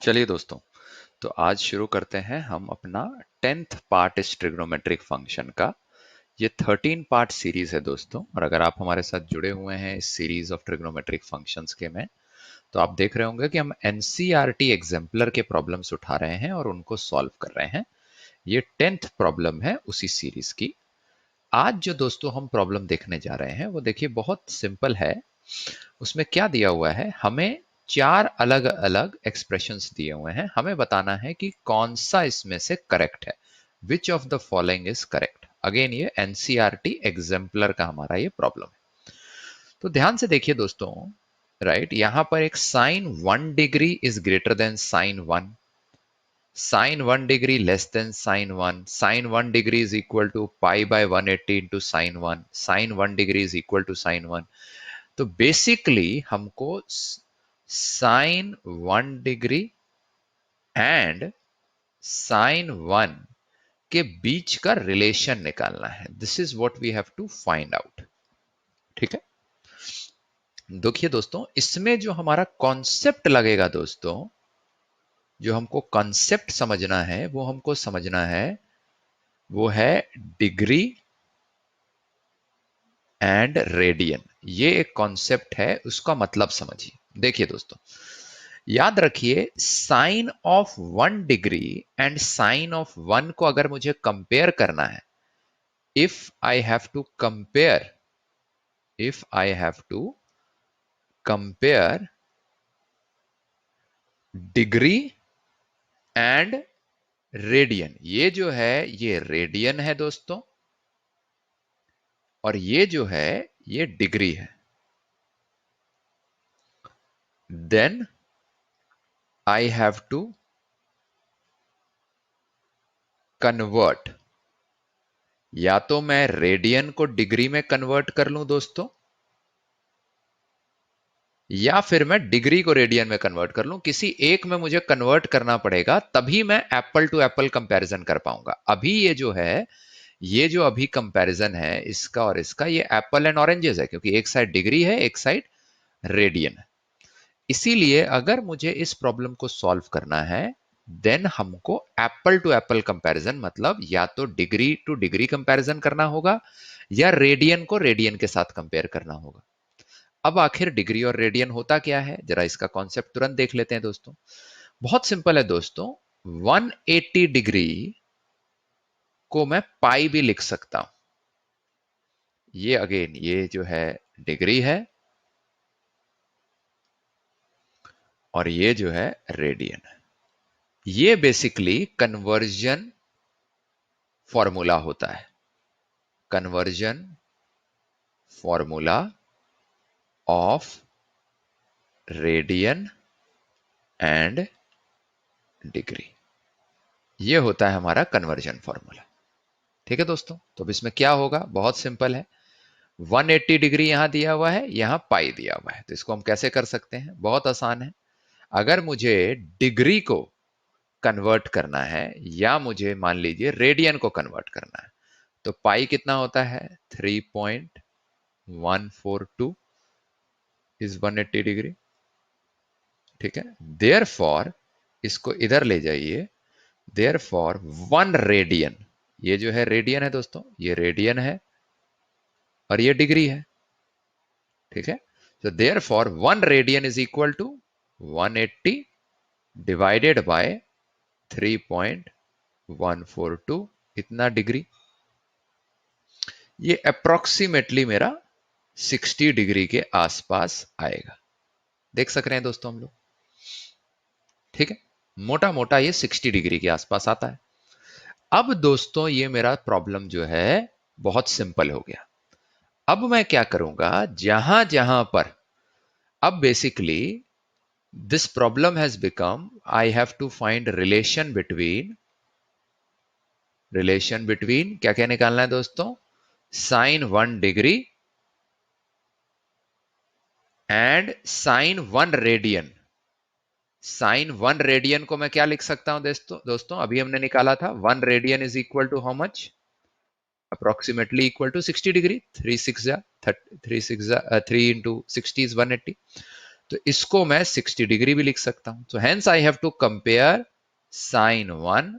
चलिए दोस्तों, तो आज शुरू करते हैं हम अपना 10th पार्ट इस ट्रिग्नोमेट्रिक फंक्शन का। ये 13 पार्ट सीरीज है दोस्तों, और अगर आप हमारे साथ जुड़े हुए हैं इस सीरीज ऑफ ट्रिग्नोमेट्रिक फंक्शंस के में, तो आप देख रहे होंगे कि हम एनसीईआरटी एग्जाम्पलर के प्रॉब्लम्स उठा रहे हैं और उनको सॉल्व कर रहे हैं। ये 10th प्रॉब्लम है उसी सीरीज की। आज जो दोस्तों हम प्रॉब्लम देखने जा रहे हैं वो देखिए बहुत सिंपल है। उसमें क्या दिया हुआ है, हमें चार अलग अलग एक्सप्रेशंस दिए हुए हैं, हमें बताना है कि कौन सा इसमें से करेक्ट है, which of the following is correct. Again ये एनसीईआरटी एग्जाम्पलर का हमारा ये प्रॉब्लम है। तो ध्यान से देखिए दोस्तों, राइट, यहां पर एक sine 1 degree is greater than sine 1, sine 1 degree less than sine 1, sine 1 degree is equal to pi by 180 into sine 1, sine 1 degree is equal to sine 1। तो बेसिकली हमको साइन 1 डिग्री एंड साइन 1 के बीच का relation निकालना है। This is what we have to find out. ठीक है, देखिए दोस्तों, इसमें जो हमारा कॉन्सेप्ट लगेगा दोस्तों, जो हमको कॉन्सेप्ट समझना है वो हमको समझना है, वो है डिग्री एंड रेडियन। ये एक कॉन्सेप्ट है, उसका मतलब समझिए। देखिए दोस्तों, याद रखिए, sine of 1 degree and sine of 1 को अगर मुझे कंपेयर करना है, if I have to compare, if I have to compare degree and radian, ये जो है ये रेडियन है दोस्तों, और ये जो है ये डिग्री है। Then I have to convert, या तो मैं रेडियन को डिग्री में कन्वर्ट कर लूं दोस्तों, या फिर मैं डिग्री को रेडियन में कन्वर्ट कर लूं। किसी एक में मुझे कन्वर्ट करना पड़ेगा, तभी मैं एप्पल टू एप्पल कंपैरिजन कर पाऊंगा। अभी ये जो है, ये जो अभी कंपैरिजन है इसका और इसका, ये एप्पल एंड ऑरेंजेस है, क्योंकि एक साइड डिग्री है एक साइड रेडियन है। इसीलिए अगर मुझे इस प्रॉब्लम को सॉल्व करना है, देन हमको एप्पल टू एप्पल कंपैरिजन, मतलब या तो डिग्री टू डिग्री कंपैरिजन करना होगा, या रेडियन को रेडियन के साथ कंपेयर करना होगा। अब आखिर डिग्री और रेडियन होता क्या है, जरा इसका कॉन्सेप्ट तुरंत देख लेते हैं दोस्तों। बहुत सिंपल है दोस्तों, 180 डिग्री को मैं पाई भी लिख सकता हूं। ये अगेन ये जो है डिग्री है, और ये जो है रेडियन है। ये बेसिकली कन्वर्जन फॉर्मूला होता है, conversion formula of radian and degree. ये होता है हमारा कन्वर्जन फॉर्मूला। ठीक है दोस्तों, तो अब इसमें क्या होगा, बहुत सिंपल है। 180 डिग्री यहां दिया हुआ है, यहां पाई दिया हुआ है, तो इसको हम कैसे कर सकते हैं, बहुत आसान है। अगर मुझे डिग्री को कन्वर्ट करना है, या मुझे मान लीजिए रेडियन को कन्वर्ट करना है, तो पाई कितना होता है, 3.142 इज 180 डिग्री। ठीक है, देयर फॉर, इसको इधर ले जाइए, देयर फॉर 1 रेडियन, ये जो है रेडियन है दोस्तों, ये रेडियन है और ये डिग्री है। ठीक है, so therefore 1 radian is equal to 180 divided by 3.142, इतना डिग्री। ये अप्रोक्सीमेटली मेरा 60 डिग्री के आसपास आएगा। देख सक रहे हैं दोस्तों हम लोग। ठीक है, मोटा मोटा ये 60 डिग्री के आसपास आता है। अब दोस्तों ये मेरा प्रॉब्लम जो है बहुत सिंपल हो गया। अब मैं क्या करूंगा, जहां जहां पर, अब basically this problem has become, I have to find relation between क्या क्या निकालना है दोस्तों, sine 1 degree and sine 1 radian. Sine 1 radian को मैं क्या लिख सकता हूं दोस्तों अभी हमने निकाला था, 1 radian is equal to how much, approximately equal to 60 degree. 3 6 जा 3 इंटू 60 इज 180। तो इसको मैं 60 डिग्री भी लिख सकता हूं। तो hence I have to compare sine 1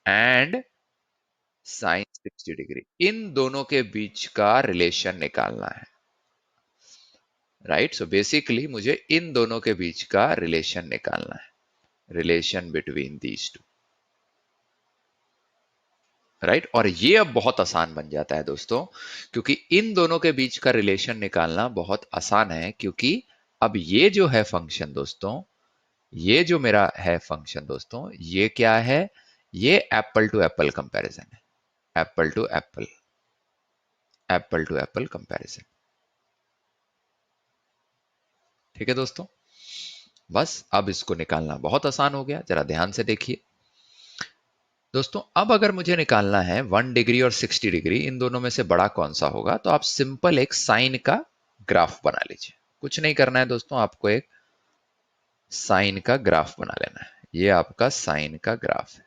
and sine 60 degree, इन दोनों के बीच का रिलेशन निकालना है, राइट। सो बेसिकली मुझे इन दोनों के बीच का रिलेशन निकालना है, relation between these two, right. और ये अब बहुत आसान बन जाता है दोस्तों, क्योंकि इन दोनों के बीच का रिलेशन निकालना बहुत आसान है, क्योंकि अब ये जो है फंक्शन दोस्तों, ये जो मेरा है फंक्शन दोस्तों, ये क्या है, ये एप्पल टू एप्पल कंपैरिजन है, apple to apple, apple to apple comparison. ठीक है दोस्तों, बस अब इसको निकालना बहुत आसान हो गया, जरा ध्यान से देखिए दोस्तों। अब अगर मुझे निकालना है 1 डिग्री और 60 डिग्री, इन दोनों में से बड़ा कौन सा होगा, तो आप सिंपल एक साइन का ग्राफ बना लीजिए। कुछ नहीं करना है दोस्तों, आपको एक साइन का ग्राफ बना लेना है। ये आपका साइन का ग्राफ है,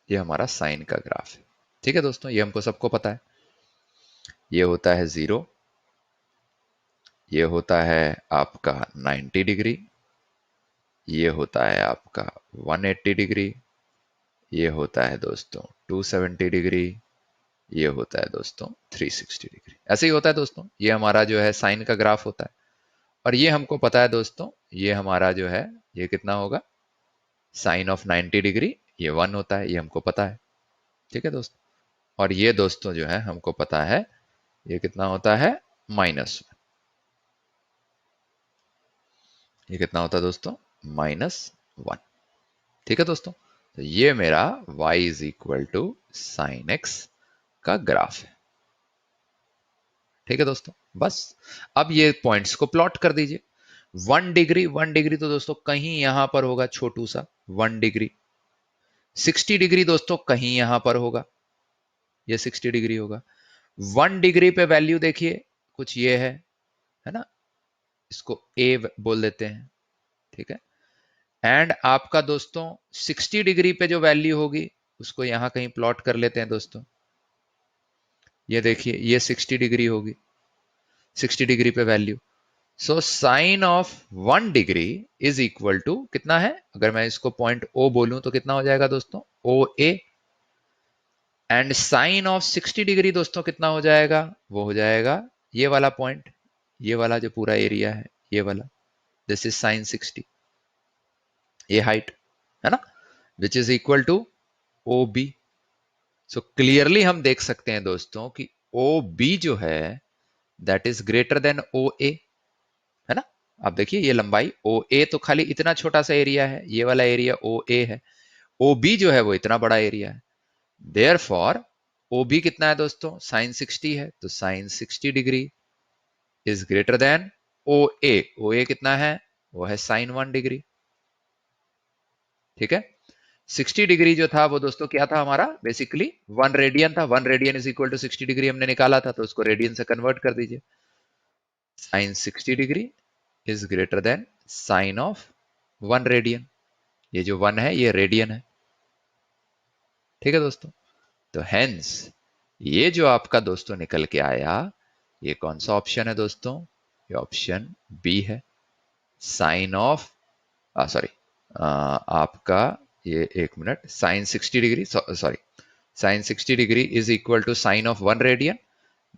ये हमारा साइन का ग्राफ है। ठीक है दोस्तों, ये हमको सबको पता है। ये होता है 0, ये होता है आपका 90 डिग्री, ये होता है आपका 180 डिग्री, ये होता है दोस्तों 270 डिग्री, ये होता है दोस्तों 360 डिग्री। ऐसे ही होता है दोस्तों, ये हमारा जो है साइन का ग्राफ होता है। और ये हमको पता है दोस्तों, ये हमारा जो है, ये कितना होगा, साइन ऑफ 90 डिग्री, ये 1 होता है, ये हमको पता है। ठीक है दोस्तों, और ये दोस्तों जो है हमको पता है, ये कितना होता है, -1। ये कितना होता है दोस्तों, -1। ठीक है दोस्तों, तो ये मेरा y is equal to sine x का ग्राफ है। ठीक है दोस्तों, बस अब ये पॉइंट्स को प्लॉट कर दीजिए। 1 डिग्री, 1 डिग्री तो दोस्तों कहीं यहां पर होगा, छोटू सा 1 डिग्री। 60 डिग्री दोस्तों कहीं यहां पर होगा, ये 60 डिग्री होगा। 1 डिग्री पे वैल्यू देखिए, कुछ ये है ना, इसको a बोल देते हैं। ठीक है, एंड आपका दोस्तों 60 डिग्री पे जो वैल्यू होगी, उसको यहां कहीं प्लॉट कर लेते हैं दोस्तों। ये देखिए, ये 60 डिग्री होगी, 60 डिग्री पे value. So sine of 1 degree is equal to कितना है, अगर मैं इसको पॉइंट ओ बोलूं तो कितना हो जाएगा दोस्तों, ओ ए। एंड साइन ऑफ 60 डिग्री दोस्तों कितना हो जाएगा, वो हो जाएगा ये वाला पॉइंट, ये वाला जो पूरा एरिया है, ये वाला, दिस इज साइन 60, ये हाइट है ना, which is equal to O B. So clearly हम देख सकते हैं दोस्तों कि ओ बी जो है, that is greater than O ए, है ना। आप देखिए, ये लंबाई ओ ए तो खाली इतना छोटा सा एरिया है, ये वाला एरिया ओ ए है, ओ बी जो है वो इतना बड़ा एरिया है। देयर फॉर ओ बी कितना है दोस्तों, साइन 60 है, तो sine 60 degree is greater than O A. O A कितना है, वो है साइन 1 डिग्री। ठीक है, 60 डिग्री जो था वो दोस्तों क्या था हमारा, बेसिकली 1 रेडियन था। 1 radian is equal to 60 degree हमने निकाला था, तो उसको रेडियन से कन्वर्ट कर दीजिए। Sine 60 degree is greater than sine of 1 radian. ये जो 1 है ये रेडियन है। ठीक है दोस्तों, तो हेंस ये जो आपका दोस्तों निकल के आया, ये कौन सा ऑप्शन है दोस्तों, ये ऑप्शन बी है, साइन ऑफ, सॉरी, आपका ये 1 minute, sine 60 degree, sorry, sine 60 degree is equal to sine of 1 radian.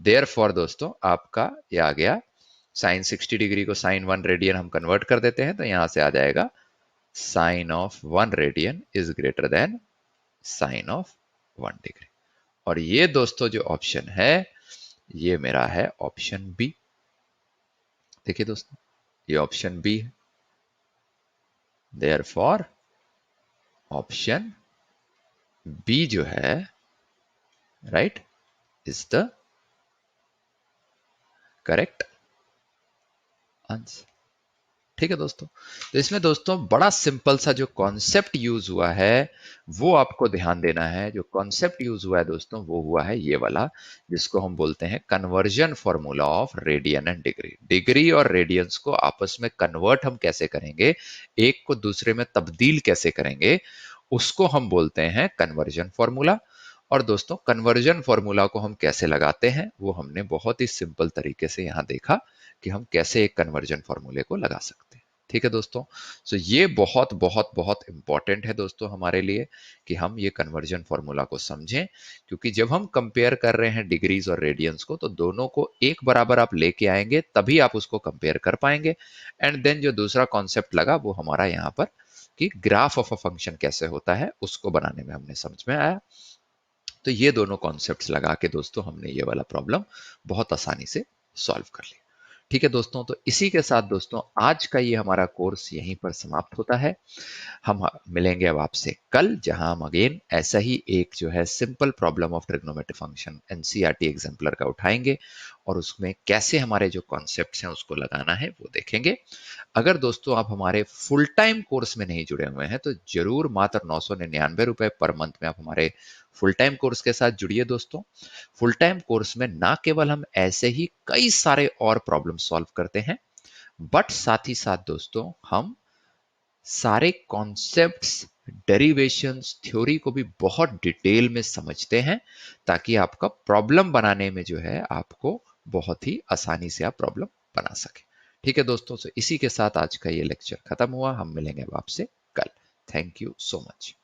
Therefore दोस्तों आपका ये आ गया, साइन 60 डिग्री को साइन 1 रेडियन हम कन्वर्ट कर देते हैं, तो यहां से आ जाएगा sine of 1 radian is greater than sine of 1 degree. और ये दोस्तों जो ऑप्शन है, ये मेरा है ऑप्शन बी। देखिए दोस्तों, ये ऑप्शन बी है, देयर फॉर ऑप्शन बी जो है, right, is the correct answer. ठीक है दोस्तों, तो इसमें दोस्तों बड़ा सिंपल सा जो कॉन्सेप्ट यूज हुआ है, वो आपको ध्यान देना है। जो कॉन्सेप्ट यूज हुआ है दोस्तों, वो हुआ है ये वाला, जिसको हम बोलते हैं conversion formula of radian and degree. Degree और रेडियंस को आपस में कन्वर्ट हम कैसे करेंगे, एक को दूसरे में तब्दील कैसे करेंगे, उसको हम बोलते हैं कन्वर्जन फॉर्मूला। और दोस्तों कन्वर्जन फॉर्मूला को हम कैसे लगाते हैं वो हमने बहुत ही सिंपल तरीके से यहाँ देखा कि हम कैसे एक कन्वर्जन फॉर्मूले को लगा सकते हैं। ठीक है दोस्तों, सो ये बहुत बहुत बहुत इंपॉर्टेंट है दोस्तों हमारे लिए कि हम ये कन्वर्जन फॉर्मूला को समझें, क्योंकि जब हम कंपेयर कर रहे हैं डिग्रीज और रेडियंस को तो दोनों को एक बराबर आप लेके आएंगे तभी आप उसको कंपेयर कर पाएंगे। एंड देन जो दूसरा कॉन्सेप्ट लगा वो हमारा यहाँ पर कि ग्राफ ऑफ अ फंक्शन कैसे होता है उसको बनाने में हमने समझ में आया। तो ये दोनों कॉन्सेप्ट्स लगा के दोस्तों हमने ये वाला प्रॉब्लम बहुत आसानी से सॉल्व कर लिया। ठीक है दोस्तों, तो इसी के साथ दोस्तों आज का ये हमारा कोर्स यहीं पर समाप्त होता है। हम मिलेंगे अब आपसे कल, जहां हम अगेन ऐसा ही एक जो है simple problem of trigonometric function NCERT exemplar का उठाएंगे और उसमें कैसे हमारे जो कॉन्सेप्ट्स हैं उसको लगाना है वो देखेंगे। अगर दोस्तों आप हमारे फुल टाइम कोर्स में नहीं जुड़े हुए हैं तो जरूर मात्र 999 रुपए पर मंथ में आप हमारे फुल टाइम कोर्स के साथ जुड़िए दोस्तों। फुल टाइम कोर्स में ना केवल हम ऐसे ही कई सारे और प्रॉब्लम सॉल्व करते हैं, बट साथ ही साथ दोस्तों हम सारे कॉन्सेप्ट्स, डेरिवेशंस, थ्योरी को भी बहुत डिटेल में समझते हैं, ताकि आपका प्रॉब्लम बनाने में जो है आपको बहुत ही आसानी से आप प्रॉब्लम बना सके। ठीक है दोस्तों, तो इसी के साथ आज का ये लेक्चर खत्म हुआ। हम मिलेंगे अब आपसे कल। Thank you so much.